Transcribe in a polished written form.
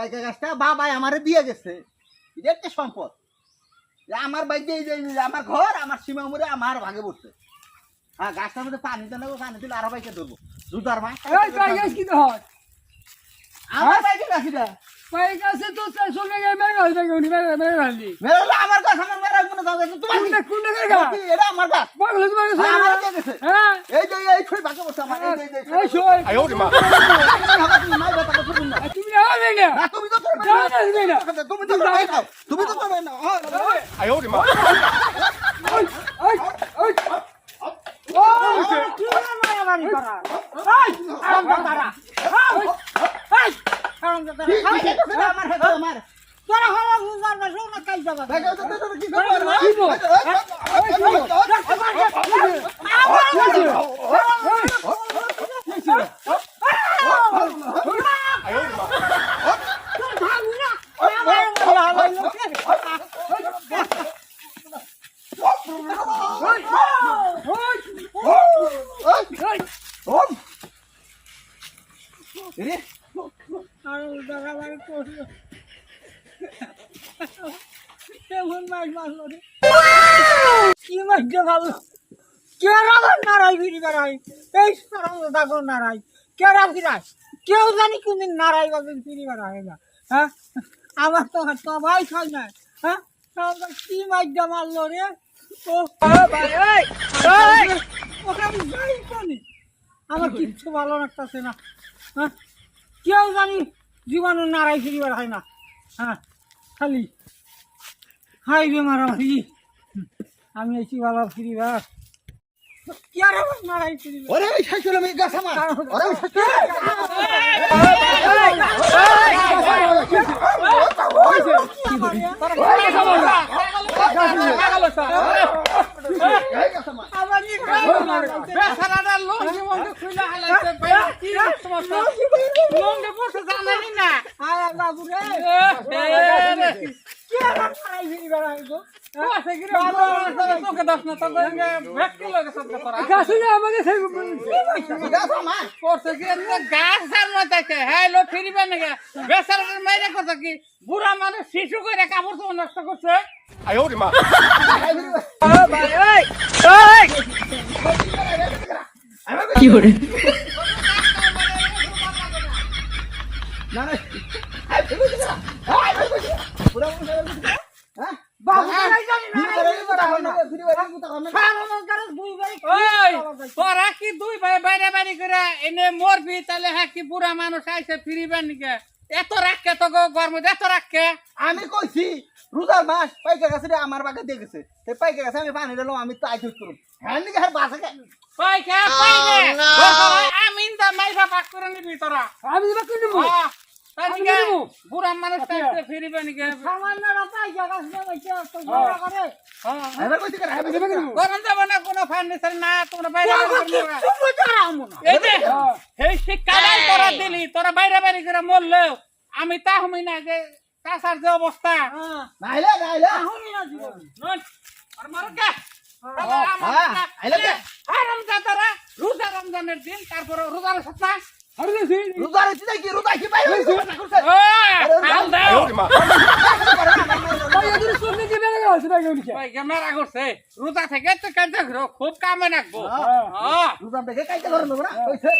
পাইকা গাছটা বাবাই আমারে দিয়ে গেছে। এটা একটা সম্পদ। আমার বাইক আমার ঘর আমার সীমা মুড়ে আমার ভাগে পড়ছে। হ্যাঁ গাছটার মধ্যে পানি তো নেবো, পানি দিলে আরো বাইকে ধরবো জুতার মায় আমার বাইকে গাছিটা আমার গাছ আমার মেয়েরা কোনো দাও এটা আমার গাছ আমার গেছে এই যে এই ছয় ভাগে পড়ছে আমার তুমি তো তুমি তো করবে না কেউ জানি কোনদিন নারাই বাজেন ফিরি বেড়ায় না। হ্যাঁ আমার তো সবাই খাই না। হ্যাঁ কি মাইজা মারলো রে আমার কিচ্ছু ভালো লাগতেছে না। হ্যাঁ কেউ জানি জীবনে নারাই ফিরি বেড়ায় না। হ্যাঁ খালি হাই রে মারামারি আমি এসি ভালো ফিরি বেড়া কি আর নারাই ফিরি ওরে ওই শাশুড়ি আমি গাছ আমার ওরে ওই বুড়া মানুষ শিশু করে কাপড় তো নষ্ট করছে কি করে তোরা কি দুই ভাই বাইরে বাইরে করে এনে মরবি তাহলে হ্যাঁ কি বুড়া মানুষ আইসে ফিরিবেন নাকি এত রাখকে তো গরম এত রাখকে আমি কইছি রোজার মাস পাইকা গাছে আমার বাগে দিয়ে গেছে সেই পাইকা গাছে আমি পানি দিলাম আমি তো আইস করুম হ্যাঁ নাকি আর বাসা পাইকা আমি তো মাইফা পাক করে নিবি তোরা আমি নিব বুড়া মানুষ আইসে ফিরিবে নাকি সামান্য পাইকা গাছ করে আমি কইছি করে আমি দেব গরম যাব না কোনো ফার্নিচার না তোমরা বাইরে এই যে এই শিক্ষাটাই তোরা দিলি তোরা বাইরে বাইরে করে মরলেও আমি তা হমি না যে কাসার যে অবস্থা নাইলে নাইলে আর মারকা রোজা রমজানের দিন তারপর রোজার সপ্তাহ রোজার দিন কি রোজা কি পাই হইছে ক্যামেরা করছে রোজা থেকে তো কাজ খুব কামে রাখবো রোজা থেকে কাইতে করেন না হইছে